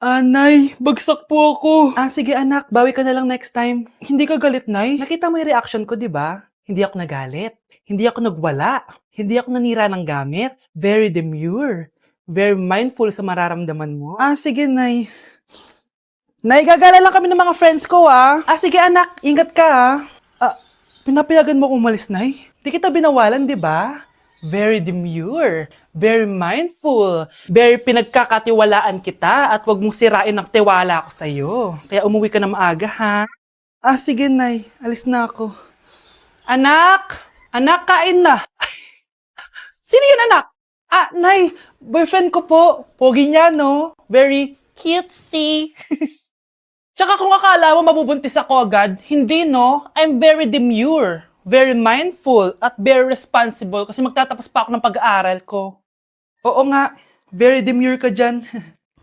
Nay, bagsak po ako. Sige anak, bawi ka na lang next time. Hindi ka galit, Nay? Nakita mo yung reaction ko, di ba? Hindi ako nagalit. Hindi ako nagwala. Hindi ako nanira ng gamit. Very demure. Very mindful sa mararamdaman mo. Sige, Nay. Nay, gagala lang kami ng mga friends ko, sige anak, ingat ka, pinapayagan mo akong umalis, Nay? Di kita binawalan, di ba? Very demure, very mindful, very pinagkakatiwalaan kita at wag mong sirain ang tiwala ko sa'yo. Kaya umuwi ka na maaga, ha? Sige, Nay. Alis na ako. Anak! Anak, kain na! Sino yun, anak? Nay, boyfriend ko po. Pogi niya, no? Very cutesy. Tsaka kung akala mo mabubuntis ako agad, hindi, no? I'm very demure, very mindful, at very responsible kasi magtatapos pa ako ng pag-aaral ko. Oo nga, very demure ka dyan.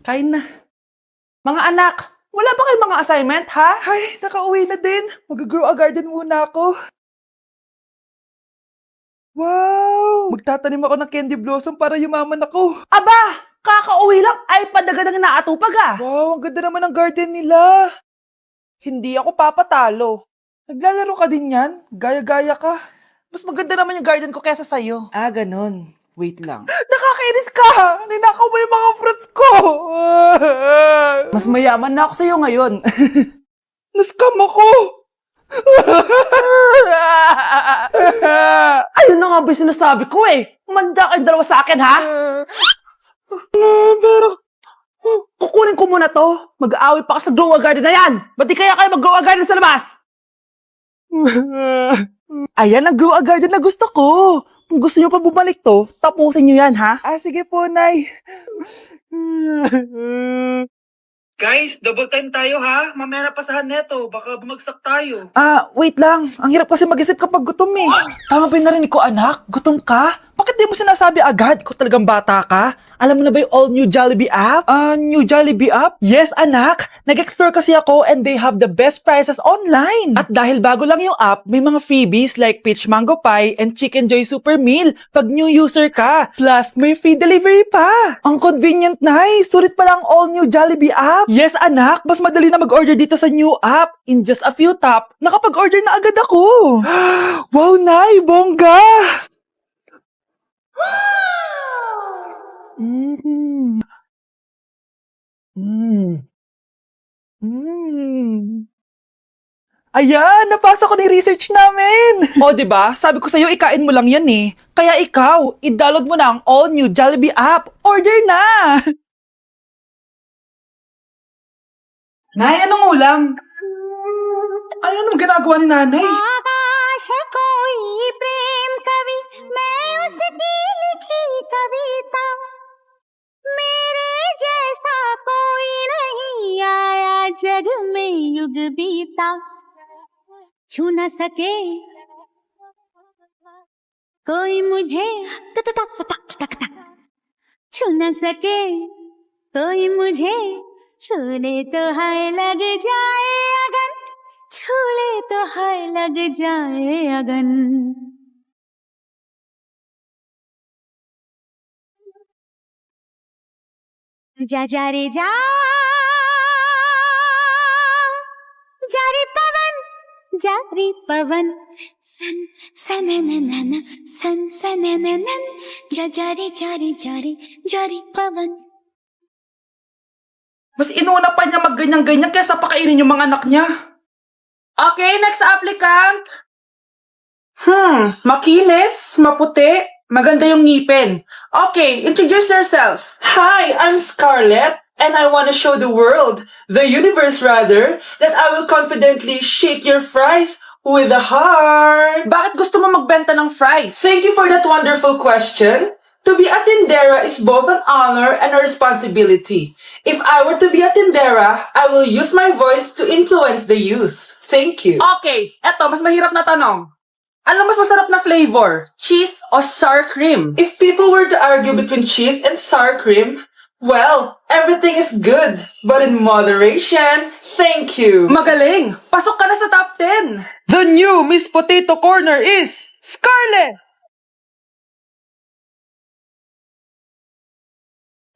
Kain na. Mga anak, wala ba kayong mga assignment, ha? Ay, nakauwi na din. Mag-grow a garden muna ako. Wow! Magtatanim ako ng candy blossom para yumaman ako. Aba! Kakauwi lang ay padagadang naatupag, Wow, ang ganda naman ng garden nila. Hindi ako papatalo. Naglalaro ka din yan? Gaya-gaya ka. Mas maganda naman yung garden ko kesa sa'yo. Ganon. Wait lang. Nakakainis ka! Ninakaw mo yung mga fruits ko! Mas mayaman na ako sa'yo ngayon. Nascam ako! Ayun na nga ba yung sinasabi ko Manda kayong dalawa sa akin, ha? Pero, kukunin ko muna to. Mag-aaway pa ka sa grow a garden na yan. Ba't di kaya kayo mag-grow a garden sa labas? Ayan ang grow a garden na gusto ko. Kung gusto nyo pa bumalik to, tapusin nyo yan, ha? Sige po, Nay. Guys, double time tayo, ha? Mamaya na pasahan neto. Baka bumagsak tayo. Wait lang. Ang hirap kasi mag-isip kapag gutom, Tama ba yung narinig ko, anak? Gutom ka? Bakit di mo sinasabi agad? Ikaw talagang bata ka? Alam mo na ba yung all-new Jollibee app? New Jollibee app? Yes, anak! Nag-explore kasi ako and they have the best prices online! At dahil bago lang yung app, may mga freebies like peach mango pie and chicken joy super meal pag new user ka. Plus, may free delivery pa! Ang convenient, Nay! Sulit pala ang all-new Jollibee app! Yes, anak! Mas madali na mag-order dito sa new app. In just a few tap, nakapag-order na agad ako! Wow, Nay! Bongga! Ayan, napasa ko na yung research namin. O, diba? Sabi ko sa'yo, ikain mo lang yan Kaya ikaw, i-download mo na ang all-new Jollibee app. Order na! Nay, anong ulam? Ano naman ginagawa ni nanay? आकाश कोई प्रेम कवि मैं उसकी लिखी कविता मेरे जैसा कोई नहीं आया जग में युग बीता छू न सके कोई मुझे छू न सके कोई मुझे छूने तो है लग जाए अगन छूले तो है लग जाए अगन जा जा रे जा रे पवन सन सनननन सन सनननन जा रे पवन Mas inuna pa niya magganyan-ganyan kaysa pakainin yung mga anak niya. Okay, next applicant. Makinis, maputi, maganda yung ngipin. Okay, introduce yourself. Hi, I'm Scarlett, and I want to show the world, the universe rather, that I will confidently shake your fries with a heart. Bakit gusto mo magbenta ng fries? Thank you for that wonderful question. To be a tindera is both an honor and a responsibility. If I were to be a tindera, I will use my voice to influence the youth. Thank you. Okay, eto, mas mahirap na tanong. Ano mas masarap na flavor? Cheese o sour cream? If people were to argue between cheese and sour cream, well, everything is good, but in moderation. Thank you. Magaling! Pasok ka na sa top 10! The new Miss Potato Corner is Scarlett!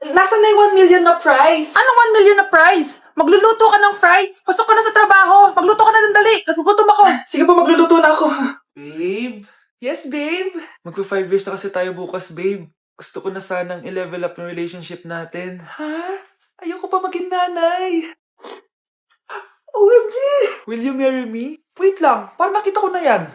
Nasaan na yung 1 million na prize? Anong 1 million na prize? fries! Magluluto ka ng fries! Pasok ka na sa trabaho! Magluto ka na ng dali! Nagugutom ako! Sige po, magluluto na ako. Babe? Yes, babe? Magpa 5 years na kasi tayo bukas, babe. Gusto ko na sanang i-level up yung relationship natin. Ha? Ayoko pa maging nanay. OMG! Will you marry me? Wait lang, parang nakita ko na yan.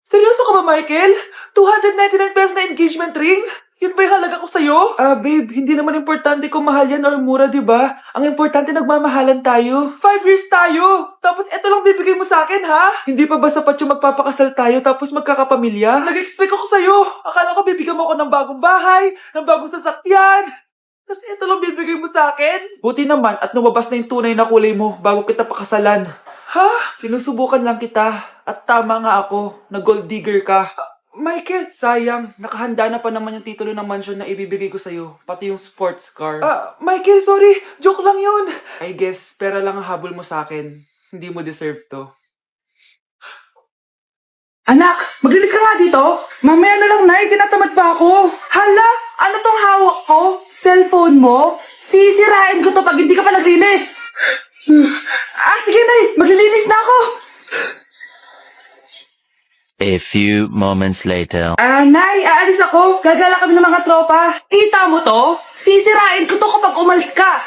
Seryoso ka ba, Michael? 299 pesos na engagement ring? Yun ba yung halaga ko sa'yo? Babe, hindi naman importante kung mahal yan or mura, di ba? Ang importante, nagmamahalan tayo. 5 years tayo! Tapos eto lang bibigay mo sa akin, ha? Hindi pa ba sapat yung magpapakasal tayo tapos magkakapamilya? Nag-expect ako sa'yo! Akala ko bibigyan mo ako ng bagong bahay, ng bagong sasakyan. Tapos eto lang bibigay mo sa akin? Buti naman at lumabas na yung tunay na kulay mo bago kita pakasalan. Ha? Sinusubukan lang kita. At tama nga ako, na gold digger ka. Michael! Sayang, nakahanda na pa naman yung titulo ng mansion na ibibigay ko sa'yo. Pati yung sports car. Michael, sorry! Joke lang yun! I guess, pera lang ang habol mo sa akin. Hindi mo deserve to. Anak! Maglinis ka nga dito! Mamaya na lang, Nay! Tinatamad pa ako! Hala! Ano tong hawak ko? Cellphone mo? Sisirain ko to pag hindi ka pa naglinis! Sige, Nay! Maglilinis na ako! A few moments later. Nay, aalis ako. Gagala kami ng mga tropa. Kita mo to? Sisirain ko to kapag umalis ka.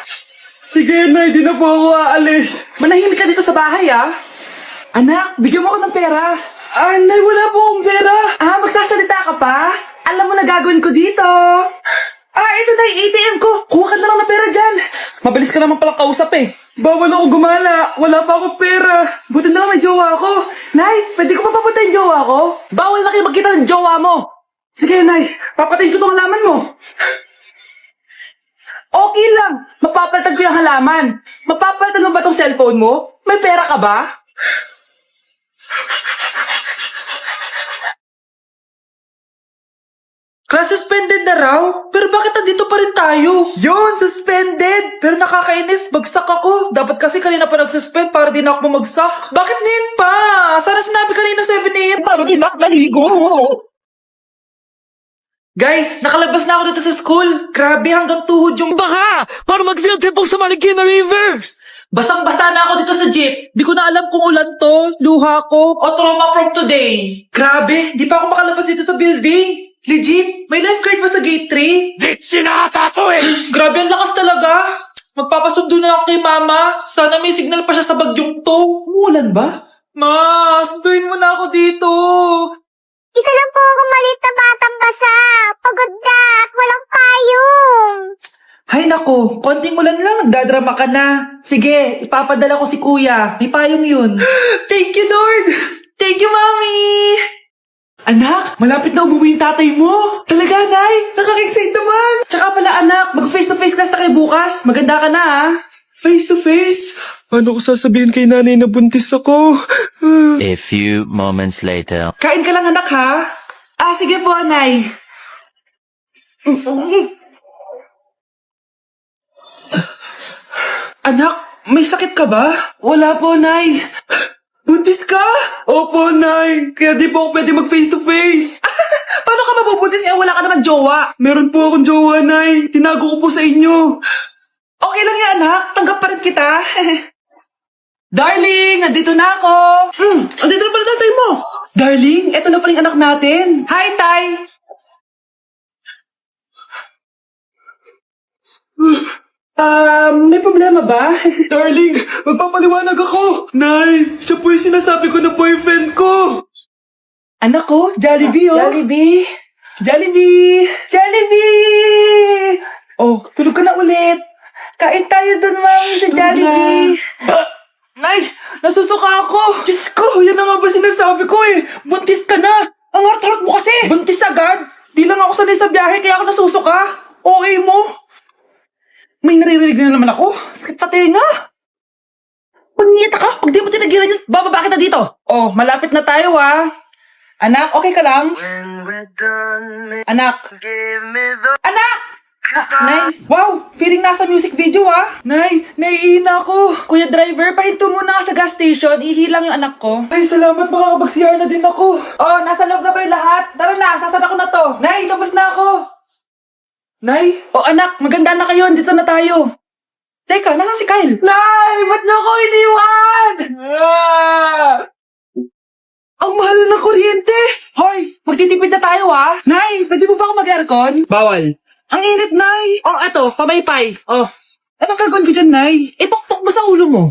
Sige, Nay, di na po ako aalis. Manahimik ka dito sa bahay, ah. Anak, bigyan mo ako ng pera. Nay, wala po akong pera. Magsasalita ka pa? Alam mo na gagawin ko dito. Ito na yung ATM ko. Kuha ka na lang ng pera dyan. Mabilis ka naman palang kausap eh. Bawal ako gumala. Wala pa akong pera. Buti na lang may jowa ako. Nay, pwede ko pa papunta yung jowa ko? Bawal na kayo magkita ng jowa mo. Sige, Nay. Papatayin ko itong halaman mo. Okay lang. Mapapalitan ko yung halaman. Mapapalitan mo ba itong cellphone mo? May pera ka ba? Class suspended na raw? Pero bakit nandito pa rin tayo? Yun, suspended! Pero nakakainis, bagsak ako. Dapat kasi kanina pa nag-suspend para di na ako bumagsak. Bakit ngayon pa? Sana sinabi kanina 7 a.m. para di na ako naligo. Guys, nakalabas na ako dito sa school. Grabe, hanggang tuhod yung baka! Para mag-field trip sa Marikina River! Basang-basa na ako dito sa jeep. Di ko na alam kung ulan to, luha ko, o trauma from today. Grabe, di pa ako makalabas dito sa building. Legit, may lifeguard ba sa gate 3? Ditsi na ata to eh! Grabe, ang lakas talaga. Magpapasundo na ako kay mama. Sana may signal pa siya sa bagyong to. Umulan ba? Ma, sunduin mo na ako dito. Isa lang po akong maliit na batang basa. Pagod na at walang payong. Hay nako, konting ulan lang, nagdadrama ka na. Sige, ipapadala ko si kuya. May payong yun. Thank you, Lord! Thank you, Mommy! Anak, malapit na umuwi yung tatay mo. Talaga, Nay? Nakaka-excite naman. Tsaka pala, anak, mag-face-to-face class na kayo bukas. Maganda ka na, ha? Face-to-face? Paano ko sasabihin kay nanay na buntis ako? A few moments later. Kain ka lang, anak, ha? Sige po, Nay. Anak, may sakit ka ba? Wala po, Nay. Buntis ka? Opo, Nay. Kaya di po ako pwede mag-face-to-face. Paano ka mabubuntis wala ka naman jowa? Meron po akong jowa, Nay. Tinago ko po sa inyo. Okay lang yan, anak. Tanggap pa rin kita. Darling, andito na ako. Andito na pala tatay mo. Darling, eto na pala yung anak natin. Hi, Tay. May problema ba? Darling, magpapaliwanag ako. Nay, siya po yung sinasabi ko na boyfriend ko. Anak ko, Jollibee, oh. Jollibee. Jollibee. Jollibee. Oh, tulog ka na ulit. Kain tayo dun, Mami, sa Jollibee. Nay, nasusuka ako. Diyos ko, yan na nga ba sinasabi ko eh. Buntis ka na. Ang harot-harot mo kasi. Buntis agad. Di lang ako sanay sa biyahe kaya ako nasusuka. Okay mo. May naririnig na naman ako. Sakit sa tenga. Pagngita ka, pag di mo tinagilan yun, bababa kita dito. Oh, malapit na tayo, ha. Anak, okay ka lang? Anak. Anak! Nay, wow, feeling nasa music video, ha. Nay, naiina ako. Kuya driver, pahinto muna ka sa gas station, ihilang yung anak ko. Ay, salamat, makakapag-CR na din ako. Oh, nasa loob na ba yung lahat? Tara na, sasara ko na to. Nay, tapos na ako. Nay? O anak, maganda na kayo, dito na tayo. Teka, nasa si Kyle? Nay! Ba't niyo ako iniwan? Ang mahal ng kuryente! Hoy! Magtitipid na tayo, ha? Nay, pwede mo ba ako mag-aircon? Bawal. Ang init, Nay! Oh, eto, pamaypay. Oh. Anong gagawin ko dyan, Nay? Ipokpok mo sa ulo mo.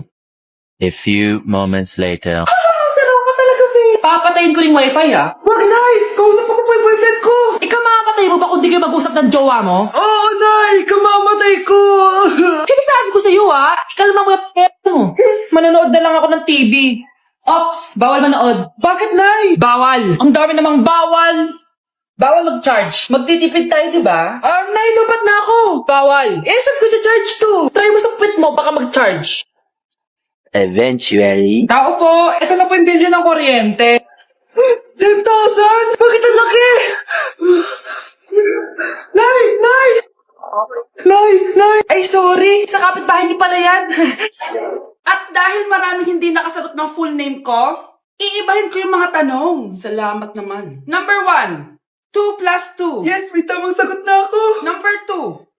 A few moments later. Saraw ka talaga, babe. Papatayin ko yung wifi, ha? Wag, Nay! Kausap ko pa yung boyfriend ko! Ikaw mamapatay mo ba kung di kayo mag-usap ng jowa mo? Oo, Nay! Kamamatay ko! Sinasabi ko sa'yo, ha? Ikalma mo yung mo. Manonood na lang ako ng TV. Ops! Bawal manood. Bakit, Nay? Bawal. Ang dami namang bawal. Bawal mag-charge. Magtitipid tayo, di ba? Nay, lupat na ako. Bawal. Saan ko charge to? Try mo sa puwit mo, baka mag-charge. Eventually. Tao po, ito na po yung bill niyo ng kuryente. 10,000? Bakit ang laki? Nay! Nay! Nay! Ay, sorry. Sa kapitbahay niyo pala yan. At dahil maraming hindi nakasagot ng full name ko, iibahin ko yung mga tanong. Salamat naman. Number 1. 2 plus 2. Yes, may tamang sagot na ako. Number 2.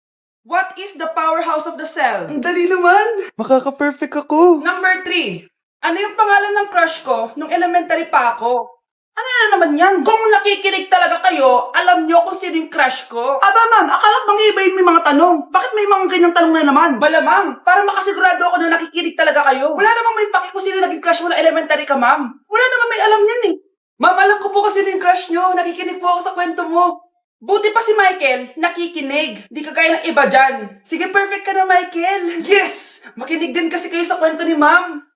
What is the powerhouse of the cell? Ang dali naman. Makaka-perfect ako. Number 3. Ano yung pangalan ng crush ko nung elementary pa ako? Ano na naman yan? Kung nakikinig talaga kayo, alam nyo kung sino yung crush ko. Aba ma'am, akala bang ibahin mo yung mga tanong? Bakit may mga ganyang tanong na naman? Bala ma'am, para makasigurado ako na nakikinig talaga kayo. Wala namang may paki kung sino naging crush mo na elementary ka ma'am. Wala namang may alam yan eh. Ma'am, alam ko po kasi sino yung crush nyo. Nakikinig po ako sa kwento mo. Buti pa si Michael, nakikinig. Di kagaya ng iba dyan. Sige, perfect ka na, Michael. Yes! Makinig din kasi kayo sa kwento ni ma'am.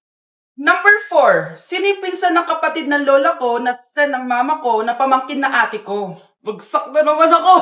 Number 4. Sino yung pinsan ng kapatid ng lola ko na sa ng mama ko na pamangkin na ate ko? Bagsak na naman ako!